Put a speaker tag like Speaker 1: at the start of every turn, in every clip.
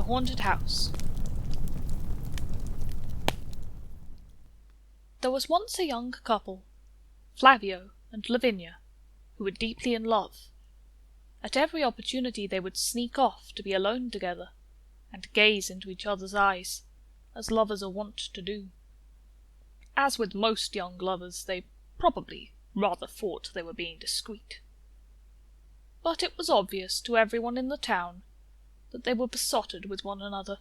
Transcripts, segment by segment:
Speaker 1: Haunted House. There was once a young couple, Flavio and Lavinia, who were deeply in love. At every opportunity they would sneak off to be alone together, and gaze into each other's eyes, as lovers are wont to do. As with most young lovers, they probably rather thought they were being discreet. But it was obvious to everyone in the town that they were besotted with one another.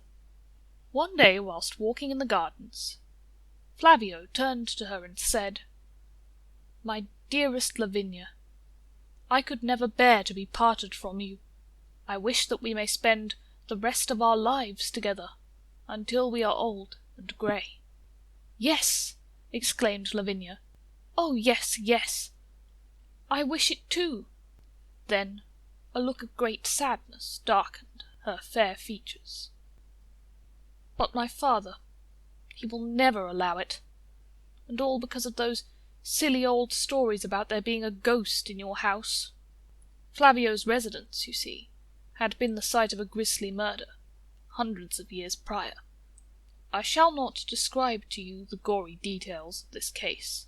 Speaker 1: One day, whilst walking in the gardens, Flavio turned to her and said, "My dearest Lavinia, I could never bear to be parted from you. I wish that we may spend the rest of our lives together, until we are old and grey." "Yes!" exclaimed Lavinia. "Oh, yes, yes! I wish it too." Then a look of great sadness darkened her fair features. "But my father, he will never allow it. And all because of those silly old stories about there being a ghost in your house." Flavio's residence, you see, had been the site of a grisly murder, hundreds of years prior. I shall not describe to you the gory details of this case,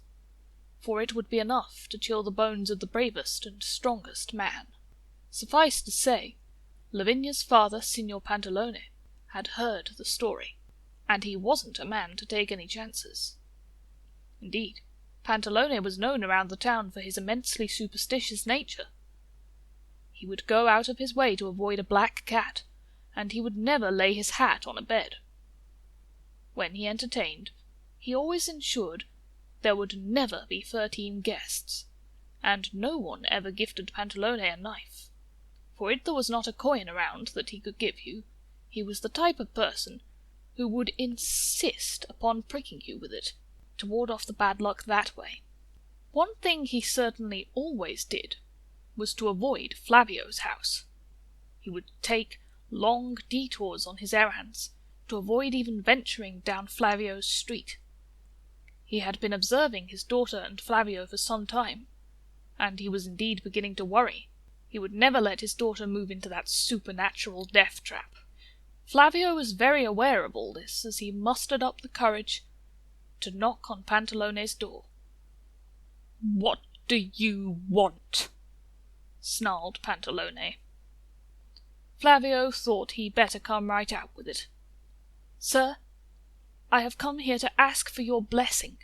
Speaker 1: for it would be enough to chill the bones of the bravest and strongest man. Suffice to say, Lavinia's father, Signor Pantalone, had heard the story, and he wasn't a man to take any chances. Indeed, Pantalone was known around the town for his immensely superstitious nature. He would go out of his way to avoid a black cat, and he would never lay his hat on a bed. When he entertained, he always ensured there would never be 13 guests, and no one ever gifted Pantalone a knife, for if there was not a coin around that he could give you, he was the type of person who would insist upon pricking you with it, to ward off the bad luck that way. One thing he certainly always did was to avoid Flavio's house. He would take long detours on his errands, to avoid even venturing down Flavio's street. He had been observing his daughter and Flavio for some time, and he was indeed beginning to worry. He would never let his daughter move into that supernatural death trap. Flavio was very aware of all this as he mustered up the courage to knock on Pantalone's door. "What do you want?" snarled Pantalone. Flavio thought he better come right out with it. "Sir, I have come here to ask for your blessing,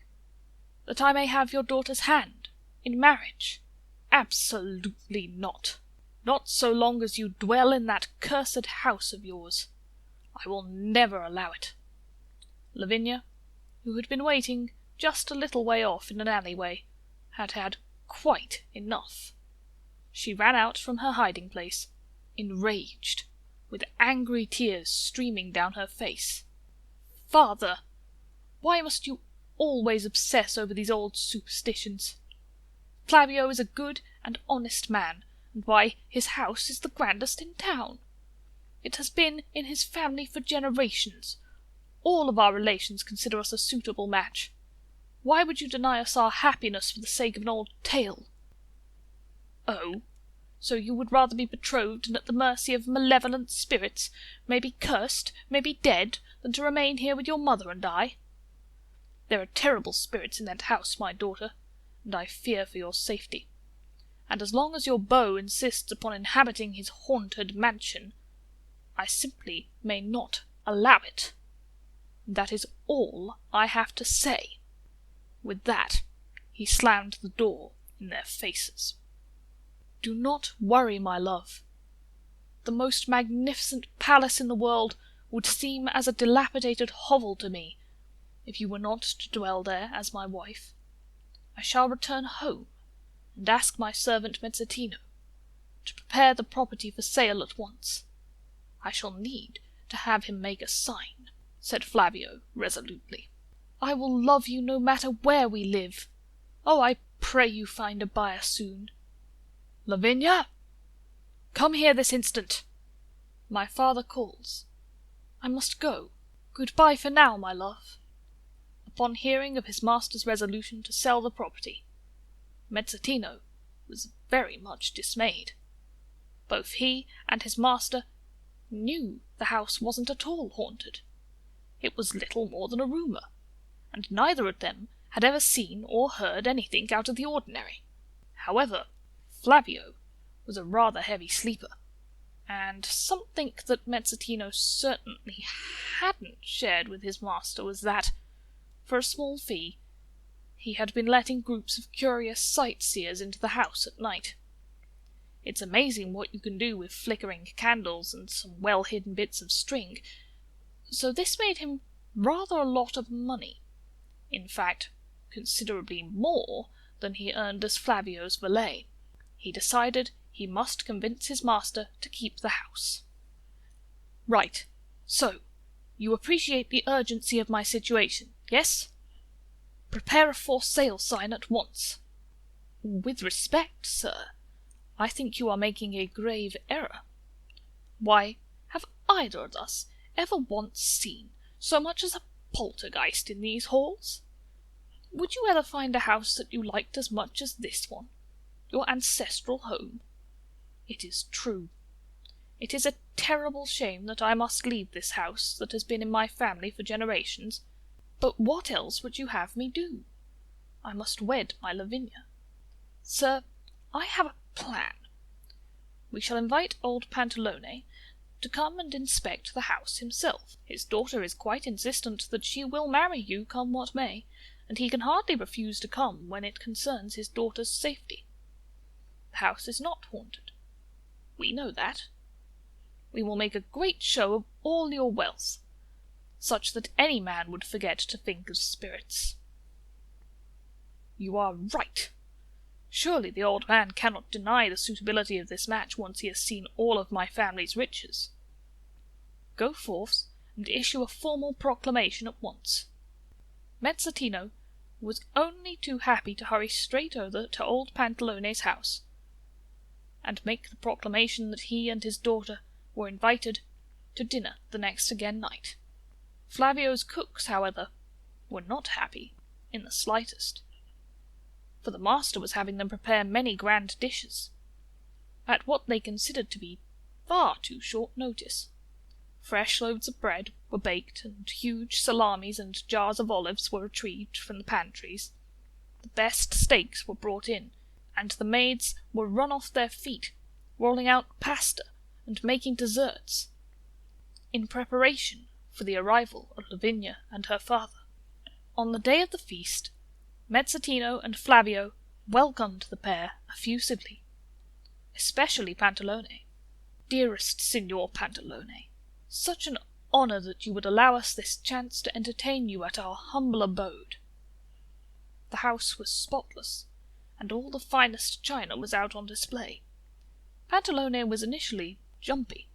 Speaker 1: that I may have your daughter's hand in marriage." "Absolutely not. Not so long as you dwell in that cursed house of yours. I will never allow it." Lavinia, who had been waiting just a little way off in an alleyway, had had quite enough. She ran out from her hiding-place, enraged, with angry tears streaming down her face. "Father, why must you always obsess over these old superstitions? Flavio is a good and honest man, and why, his house is the grandest in town. It has been in his family for generations. All of our relations consider us a suitable match. Why would you deny us our happiness for the sake of an old tale?" "Oh, so you would rather be betrothed and at the mercy of malevolent spirits, may be cursed, may be dead, than to remain here with your mother and I? There are terrible spirits in that house, my daughter, and I fear for your safety. And as long as your beau insists upon inhabiting his haunted mansion, I simply may not allow it. That is all I have to say." With that, he slammed the door in their faces. "Do not worry, my love. The most magnificent palace in the world would seem as a dilapidated hovel to me, if you were not to dwell there as my wife. I shall return home, and ask my servant Mezzottino to prepare the property for sale at once. I shall need to have him make a sign," said Flavio resolutely. "I will love you no matter where we live. Oh, I pray you find a buyer soon. Lavinia! Come here this instant. My father calls. I must go. Good-bye for now, my love." Upon hearing of his master's resolution to sell the property, Mezzottino was very much dismayed. Both he and his master knew the house wasn't at all haunted. It was little more than a rumour, and neither of them had ever seen or heard anything out of the ordinary. However, Flavio was a rather heavy sleeper, and something that Mezzottino certainly hadn't shared with his master was that, for a small fee, he had been letting groups of curious sightseers into the house at night. It's amazing what you can do with flickering candles and some well-hidden bits of string, so this made him rather a lot of money. In fact, considerably more than he earned as Flavio's valet. He decided he must convince his master to keep the house. Right, so, you appreciate the urgency of my situation, yes? Prepare a for sale sign at once. With respect, sir, I think you are making a grave error. Why, have either of us ever once seen so much as a poltergeist in these halls? Would you ever find a house that you liked as much as this one, your ancestral home? It is true. It is a terrible shame that I must leave this house that has been in my family for generations, but what else would you have me do? I must wed my Lavinia. Sir, I have a plan. We shall invite old Pantalone to come and inspect the house himself. His daughter is quite insistent that she will marry you come what may, and he can hardly refuse to come when it concerns his daughter's safety. The house is not haunted. We know that. We will make a great show of all your wealth, such that any man would forget to think of spirits. You are right. Surely the old man cannot deny the suitability of this match once he has seen all of my family's riches. Go forth and issue a formal proclamation at once. Mezzottino was only too happy to hurry straight over to old Pantalone's house, and make the proclamation that he and his daughter were invited to dinner the next again night. Flavio's cooks, however, were not happy in the slightest, for the master was having them prepare many grand dishes, at what they considered to be far too short notice. Fresh loaves of bread were baked, and huge salamis and jars of olives were retrieved from the pantries. The best steaks were brought in, and the maids were run off their feet, rolling out pasta and making desserts, in preparation for the arrival of Lavinia and her father. On the day of the feast, Mezzottino and Flavio welcomed the pair effusively, especially Pantalone. Dearest Signor Pantalone, such an honour that you would allow us this chance to entertain you at our humble abode. The house was spotless, and all the finest china was out on display. Pantalone was initially jumpy.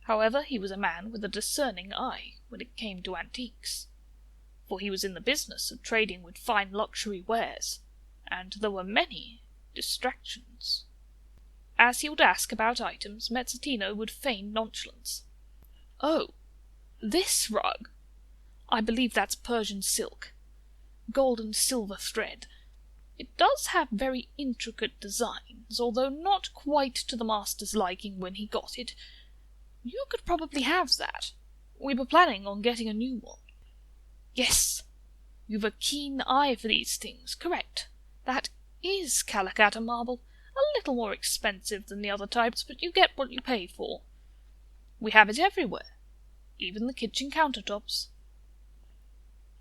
Speaker 1: However, he was a man with a discerning eye when it came to antiques, for he was in the business of trading with fine luxury wares, and there were many distractions. As he would ask about items, Mezzottino would feign nonchalance. "Oh, this rug. I believe that's Persian silk. Gold and silver thread. It does have very intricate designs, although not quite to the master's liking when he got it. You could probably have that. We were planning on getting a new one." "Yes, you've a keen eye for these things. Correct. That is Calacatta marble. A little more expensive than the other types, but you get what you pay for. We have it everywhere, even the kitchen countertops.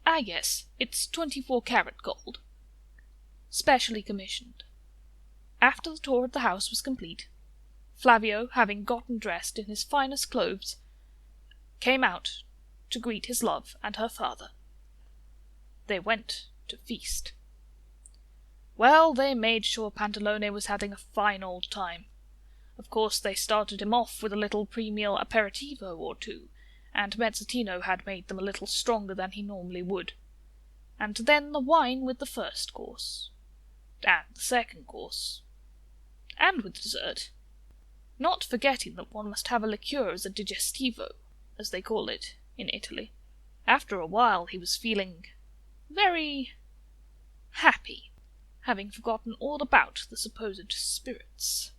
Speaker 1: Ah yes, it's 24-carat gold. Specially commissioned." After the tour of the house was complete, Flavio, having gotten dressed in his finest clothes, came out to greet his love and her father. They went to feast. Well, they made sure Pantalone was having a fine old time. Of course they started him off with a little pre-meal aperitivo or two, and Mezzottino had made them a little stronger than he normally would, and then the wine with the first course, and the second course, and with dessert, not forgetting that one must have a liqueur as a digestivo, as they call it in Italy. After a while he was feeling very happy, having forgotten all about the supposed spirits.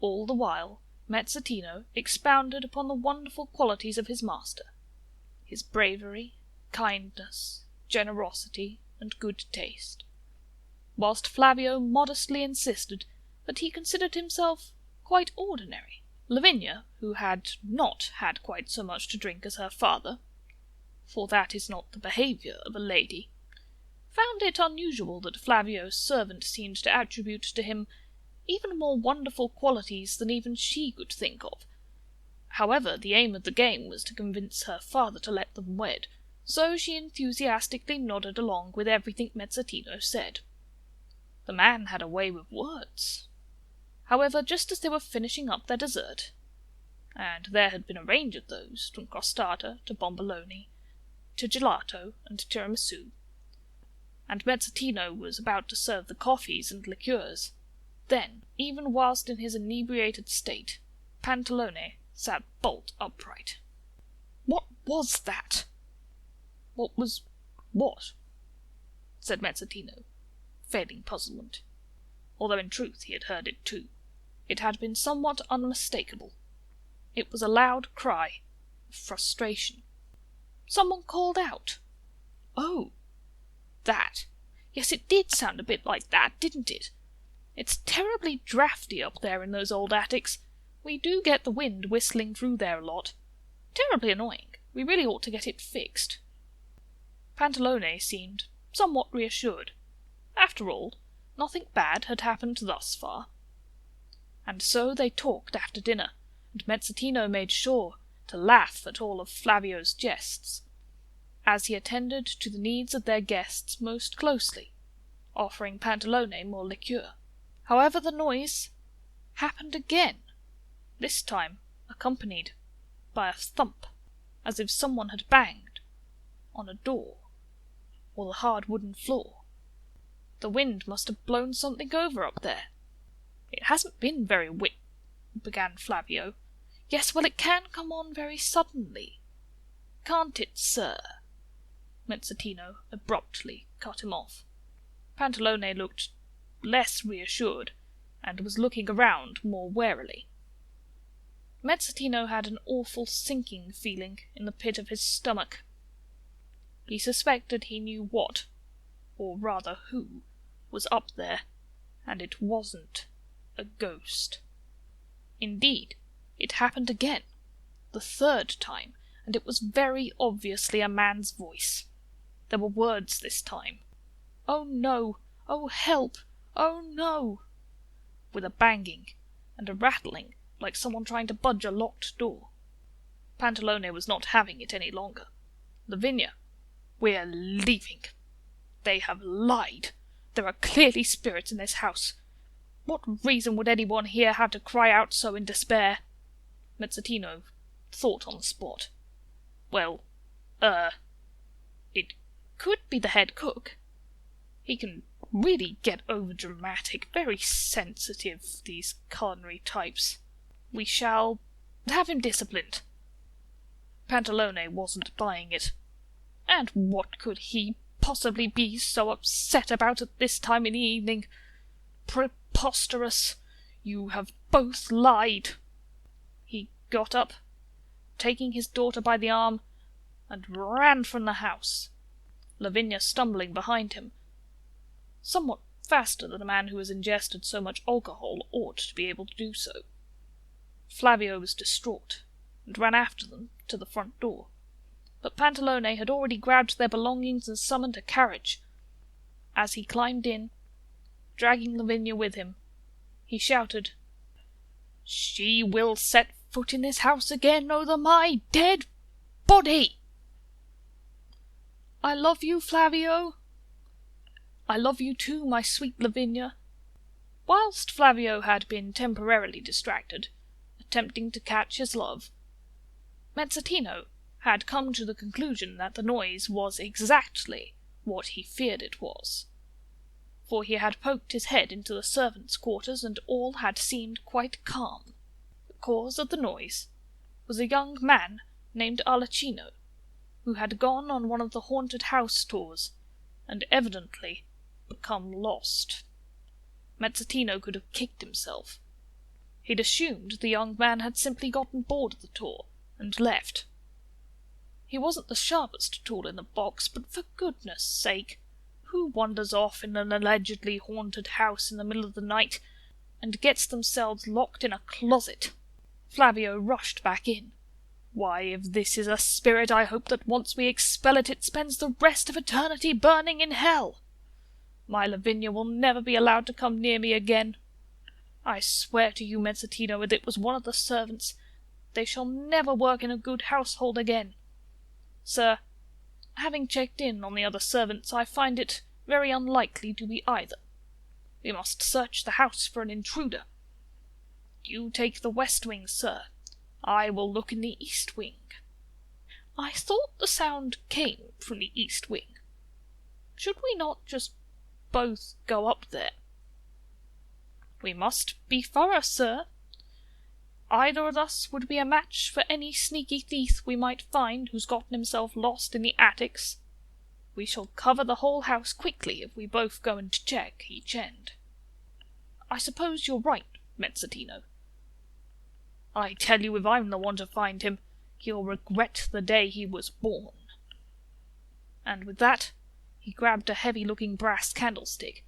Speaker 1: All the while Mezzatino expounded upon the wonderful qualities of his master, his bravery, kindness, generosity, and good taste, whilst Flavio modestly insisted that he considered himself quite ordinary. Lavinia, who had not had quite so much to drink as her father, for that is not the behaviour of a lady, found it unusual that Flavio's servant seemed to attribute to him even more wonderful qualities than even she could think of. However, the aim of the game was to convince her father to let them wed, so she enthusiastically nodded along with everything Mezzatino said. The man had a way with words. However, just as they were finishing up their dessert, and there had been a range of those, from crostata to bomboloni, to gelato and tiramisu, and Mezzatino was about to serve the coffees and liqueurs, then, even whilst in his inebriated state, Pantalone sat bolt upright. "What was that?" "What was what?" said Mezzatino, feigning puzzlement, although in truth he had heard it too. It had been somewhat unmistakable. It was a loud cry of frustration. Someone called out. "Oh, that. Yes, it did sound a bit like that, didn't it? It's terribly draughty up there in those old attics. We do get the wind whistling through there a lot. Terribly annoying. We really ought to get it fixed." Pantalone seemed somewhat reassured. After all, nothing bad had happened thus far. And so they talked after dinner, and Mezzatino made sure to laugh at all of Flavio's jests, as he attended to the needs of their guests most closely, offering Pantalone more liqueur. However, the noise happened again, this time accompanied by a thump, as if someone had banged on a door or the hard wooden floor. The wind must have blown something over up there. "It hasn't been very began Flavio. "Yes, well, it can come on very suddenly, can't it, sir?" Mezzatino abruptly cut him off. Pantalone looked less reassured, and was looking around more warily. Mezzatino had an awful sinking feeling in the pit of his stomach. He suspected he knew what, or rather who, was up there, and it wasn't a ghost. Indeed, it happened again, the third time, and it was very obviously a man's voice. There were words this time. "Oh no! Oh help! Oh no!" with a banging and a rattling like someone trying to budge a locked door. Pantalone was not having it any longer. "Lavinia, we're leaving. They have lied. There are clearly spirits in this house. What reason would anyone here have to cry out so in despair?" Mezzatino thought on the spot. "Well, it could be the head cook. He can really get over-dramatic, very sensitive, these culinary types. We shall have him disciplined." Pantalone wasn't buying it. And what could he possibly be so upset about at this time in the evening? Preposterous! You have both lied. He got up, taking his daughter by the arm, and ran from the house, Lavinia stumbling behind him, somewhat faster than a man who has ingested so much alcohol ought to be able to do so. Flavio was distraught, and ran after them to the front door, but Pantalone had already grabbed their belongings and summoned a carriage. As he climbed in, dragging Lavinia with him, he shouted, "She will set foot in this house again, over my dead body!" "I love you, Flavio." "I love you too, my sweet Lavinia." Whilst Flavio had been temporarily distracted, attempting to catch his love, Mezzatino had come to the conclusion that the noise was exactly what he feared it was, for he had poked his head into the servants' quarters, and all had seemed quite calm. The cause of the noise was a young man named Arlecchino, who had gone on one of the haunted house tours, and evidently become lost. Mezzatino could have kicked himself. He'd assumed the young man had simply gotten bored of the tour, and left. He wasn't the sharpest tool in the box, but for goodness sake, who wanders off in an allegedly haunted house in the middle of the night, and gets themselves locked in a closet? Flavio rushed back in. Why, if this is a spirit, I hope that once we expel it, it spends the rest of eternity burning in hell. My Lavinia will never be allowed to come near me again. I swear to you, Mezzottino, that it was one of the servants. They shall never work in a good household again. Sir, having checked in on the other servants, I find it very unlikely to be either. We must search the house for an intruder. You take the west wing, sir. I will look in the east wing. I thought the sound came from the east wing. Should we not just both go up there? We must be thorough, sir. Either of us would be a match for any sneaky thief we might find who's gotten himself lost in the attics. We shall cover the whole house quickly if we both go and check each end. I suppose you're right, Mezzottino. I tell you, if I'm the one to find him, he'll regret the day he was born. And with that, he grabbed a heavy-looking brass candlestick,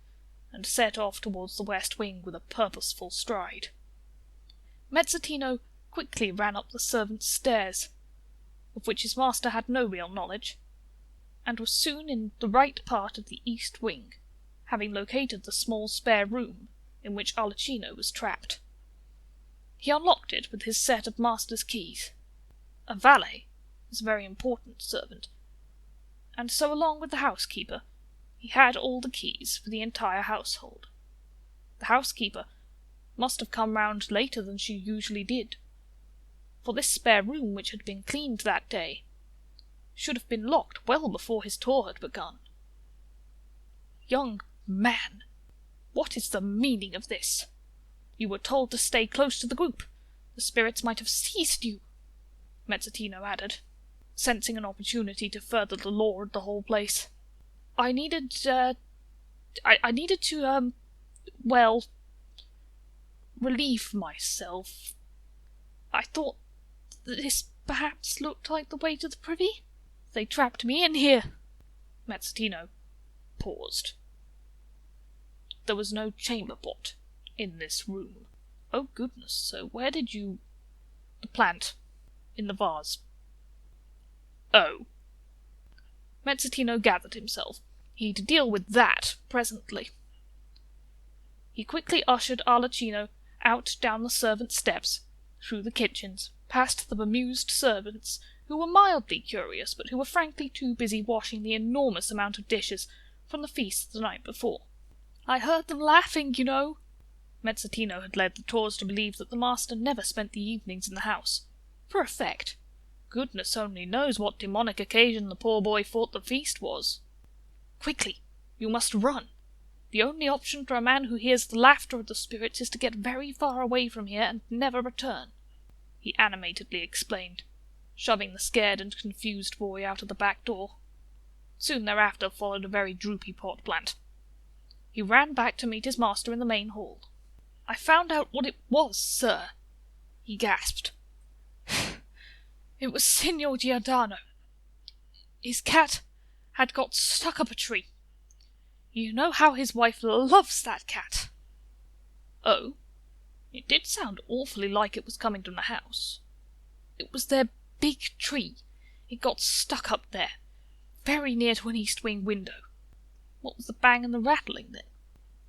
Speaker 1: and set off towards the west wing with a purposeful stride. Mezzottino quickly ran up the servants' stairs, of which his master had no real knowledge, and was soon in the right part of the east wing, having located the small spare room in which Arlecchino was trapped. He unlocked it with his set of master's keys. A valet is a very important servant, and so along with the housekeeper, he had all the keys for the entire household. The housekeeper must have come round later than she usually did, for this spare room, which had been cleaned that day, should have been locked well before his tour had begun. Young man, what is the meaning of this? You were told to stay close to the group. The spirits might have seized you, Mezzottino added, sensing an opportunity to further the lore of the whole place. I needed to, relieve myself. I thought that this perhaps looked like the way to the privy. They trapped me in here. Mezzottino paused. There was no chamber pot in this room. Oh goodness, so where did you... The plant. In the vase. Oh. Mezzottino gathered himself. He'd deal with that presently. He quickly ushered Arlecchino out down the servants' steps, through the kitchens, past the bemused servants, who were mildly curious, but who were frankly too busy washing the enormous amount of dishes from the feast the night before. I heard them laughing, you know. Mezzottino had led the tours to believe that the master never spent the evenings in the house. For effect. Goodness only knows what demonic occasion the poor boy thought the feast was. Quickly, you must run. The only option for a man who hears the laughter of the spirits is to get very far away from here and never return, he animatedly explained, shoving the scared and confused boy out of the back door. Soon thereafter followed a very droopy pot plant. He ran back to meet his master in the main hall. I found out what it was, sir, he gasped. It was Signor Giordano. His cat had got stuck up a tree. You know how his wife loves that cat. Oh, it did sound awfully like it was coming from the house. It was their big tree. It got stuck up there, very near to an east wing window. What was the bang and the rattling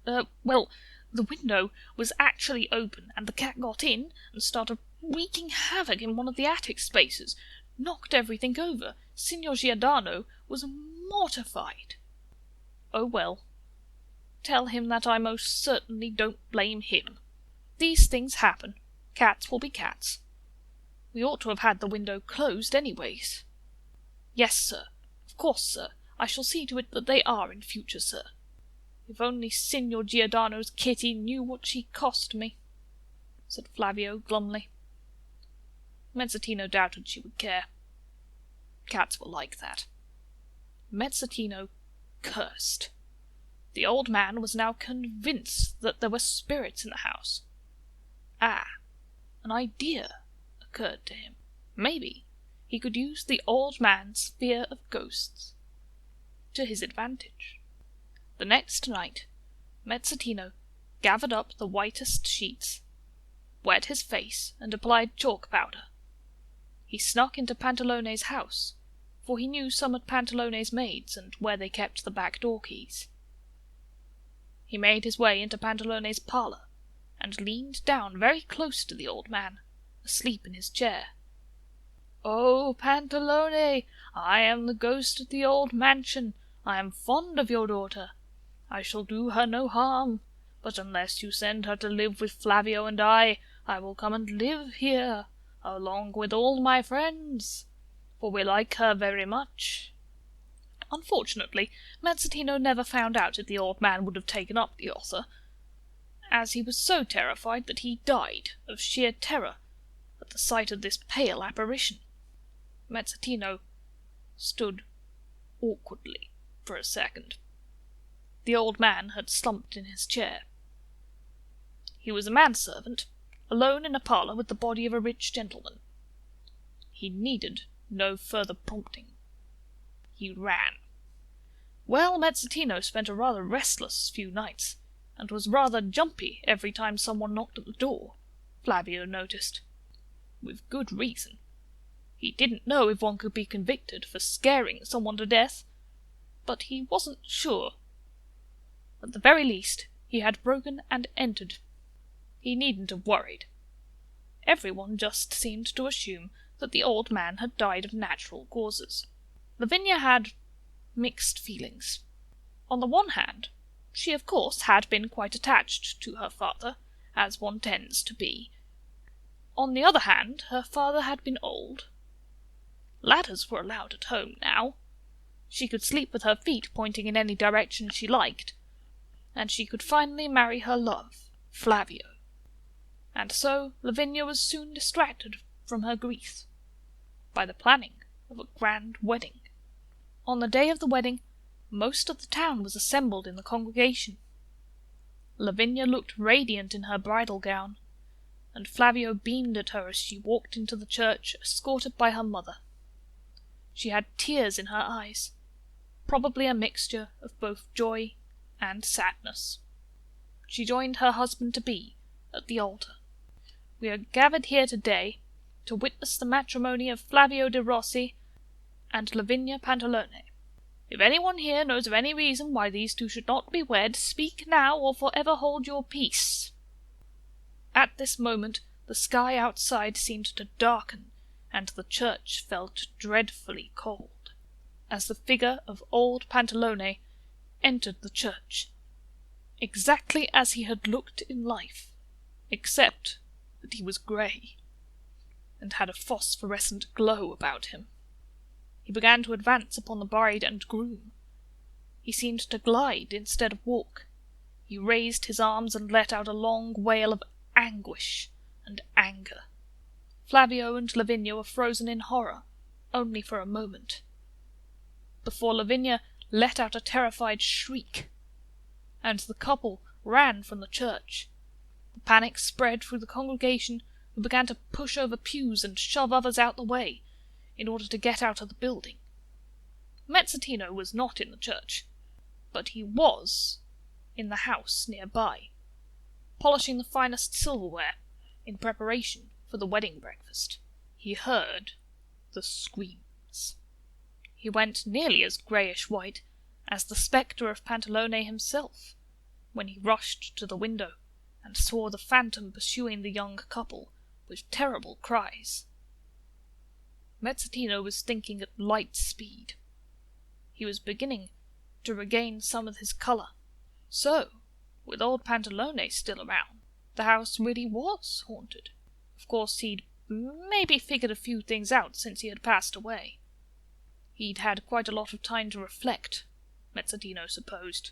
Speaker 1: then? Well, the window was actually open, and the cat got in and started wreaking havoc in one of the attic spaces, knocked everything over. Signor Giordano was mortified. Oh well. Tell him that I most certainly don't blame him. These things happen. Cats will be cats. We ought to have had the window closed anyways. Yes, sir. Of course, sir. I shall see to it that they are in future, sir. If only Signor Giordano's kitty knew what she cost me, said Flavio glumly. Mezzottino doubted she would care. Cats were like that. Mezzottino cursed. The old man was now convinced that there were spirits in the house. Ah, an idea occurred to him. Maybe he could use the old man's fear of ghosts to his advantage. The next night, Mezzottino gathered up the whitest sheets, wet his face, and applied chalk powder. He snuck into Pantalone's house, for he knew some of Pantalone's maids and where they kept the back door keys. He made his way into Pantalone's parlour, and leaned down very close to the old man, asleep in his chair. "Oh, Pantalone, I am the ghost of the old mansion. I am fond of your daughter. I shall do her no harm, but unless you send her to live with Flavio and I will come and live here, along with all my friends, for we like her very much." Unfortunately, Mezzottino never found out if the old man would have taken up the offer, as he was so terrified that he died of sheer terror at the sight of this pale apparition. Mezzottino stood awkwardly for a second. The old man had slumped in his chair. He was a manservant, alone in a parlour with the body of a rich gentleman. He needed no further prompting. He ran. Well, Mezzottino spent a rather restless few nights, and was rather jumpy every time someone knocked at the door, Flavio noticed. With good reason. He didn't know if one could be convicted for scaring someone to death, but he wasn't sure. At the very least, he had broken and entered. He needn't have worried. Everyone just seemed to assume that the old man had died of natural causes. Lavinia had mixed feelings. On the one hand, she of course had been quite attached to her father, as one tends to be. On the other hand, her father had been old. Ladders were allowed at home now. She could sleep with her feet pointing in any direction she liked, and she could finally marry her love, Flavio. And so Lavinia was soon distracted from her grief by the planning of a grand wedding. On the day of the wedding, most of the town was assembled in the congregation. Lavinia looked radiant in her bridal gown, and Flavio beamed at her as she walked into the church, escorted by her mother. She had tears in her eyes, probably a mixture of both joy and sadness. She joined her husband-to-be at the altar. "We are gathered here today to witness the matrimony of Flavio de' Rossi and Lavinia Pantalone. If anyone here knows of any reason why these two should not be wed, speak now or forever hold your peace." At this moment the sky outside seemed to darken, and the church felt dreadfully cold, as the figure of old Pantalone entered the church, exactly as he had looked in life, except that he was grey, and had a phosphorescent glow about him. He began to advance upon the bride and groom. He seemed to glide instead of walk. He raised his arms and let out a long wail of anguish and anger. Flavio and Lavinia were frozen in horror, only for a moment, before Lavinia let out a terrified shriek, and the couple ran from the church. The panic spread through the congregation, who began to push over pews and shove others out the way, in order to get out of the building. Mezzottino was not in the church, but he was in the house nearby, polishing the finest silverware in preparation for the wedding breakfast. He heard the screams. He went nearly as greyish-white as the spectre of Pantalone himself, when he rushed to the window and saw the phantom pursuing the young couple with terrible cries. Mezzottino was thinking at light speed. He was beginning to regain some of his colour. So, with old Pantalone still around, the house really was haunted. Of course, he'd maybe figured a few things out since he had passed away. He'd had quite a lot of time to reflect, Mezzottino supposed.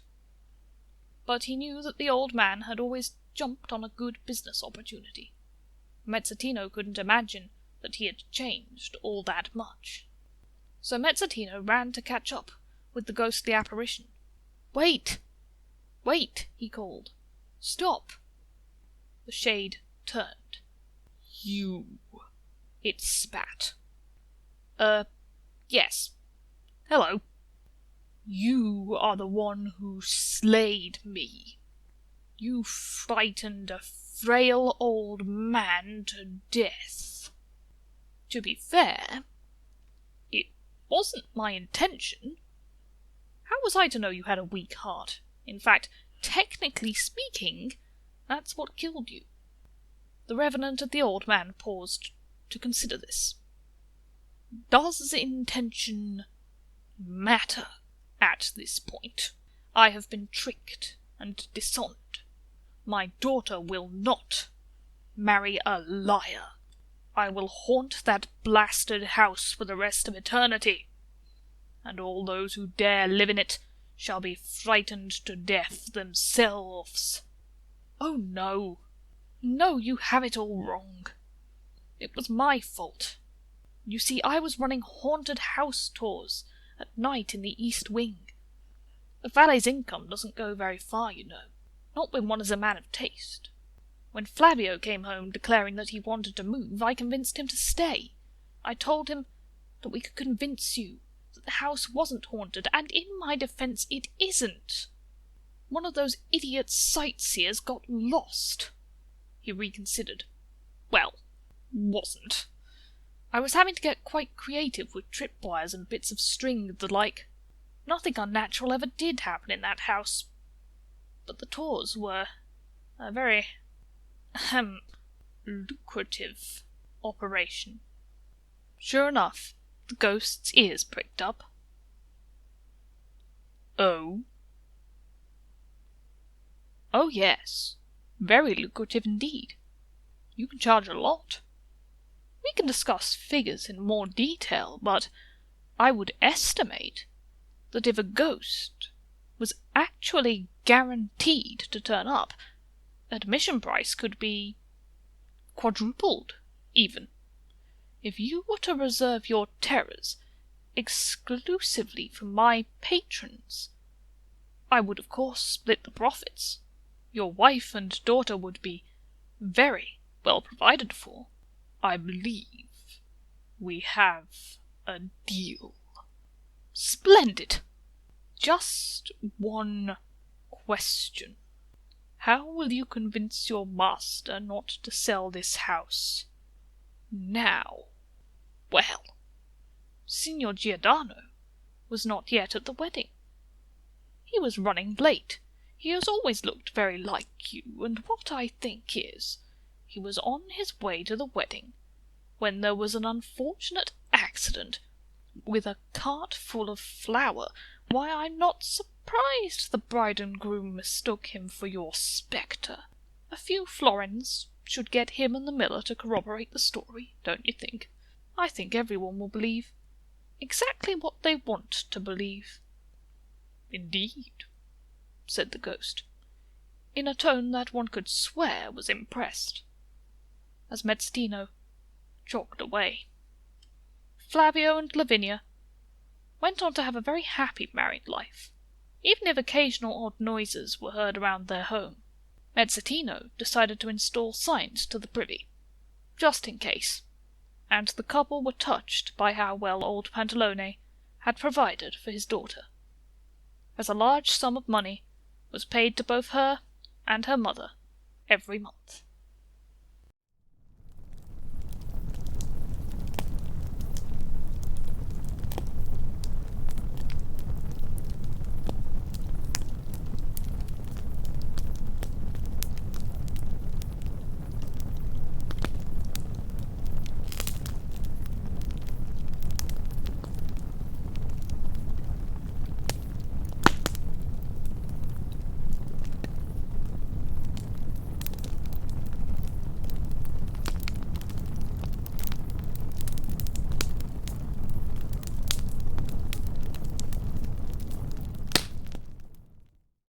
Speaker 1: But he knew that the old man had always jumped on a good business opportunity. Mezzottino couldn't imagine that he had changed all that much. So Mezzottino ran to catch up with the ghostly apparition. "Wait! Wait!" he called. "Stop!" The shade turned. you," it spat. Yes. Hello. "You are the one who slayed me. You frightened a frail old man to death. To be fair, it wasn't my intention. How was I to know you had a weak heart? In fact, technically speaking, that's what killed you." The Revenant and the old man paused to consider this. "Does intention matter at this point? I have been tricked and dishonoured. My daughter will not marry a liar. I will haunt that blasted house for the rest of eternity, and all those who dare live in it shall be frightened to death themselves." "Oh, no. No, you have it all wrong. It was my fault. You see, I was running haunted house tours at night in the East Wing. A valet's income doesn't go very far, you know, not when one is a man of taste. When Flavio came home declaring that he wanted to move, I convinced him to stay. I told him that we could convince you that the house wasn't haunted, and in my defence it isn't. One of those idiot sightseers got lost." He reconsidered. "Well, wasn't. I was having to get quite creative with tripwires and bits of string and the like. Nothing unnatural ever did happen in that house. But the tours were a very lucrative operation." Sure enough, the ghost's ears pricked up. "Oh?" "Oh, yes. Very lucrative indeed. You can charge a lot. We can discuss figures in more detail, but I would estimate that if a ghost was actually guaranteed to turn up, admission price could be quadrupled, even. If you were to reserve your terrors exclusively for my patrons, I would of course split the profits. Your wife and daughter would be very well provided for. I believe we have a deal." "Splendid! Just one question. How will you convince your master not to sell this house now?" "Well, Signor Giordano was not yet at the wedding. He was running late. He has always looked very like you, and what I think is, he was on his way to the wedding when there was an unfortunate accident with a cart full of flour. Why, I'm not surprised the bride and groom mistook him for your spectre. A few florins should get him and the miller to corroborate the story, don't you think? I think everyone will believe exactly what they want to believe." "Indeed," said the ghost, in a tone that one could swear was impressed, as Mezzatino jogged away. Flavio and Lavinia went on to have a very happy married life, even if occasional odd noises were heard around their home. Mezzatino decided to install signs to the privy, just in case, and the couple were touched by how well old Pantalone had provided for his daughter, as a large sum of money was paid to both her and her mother every month.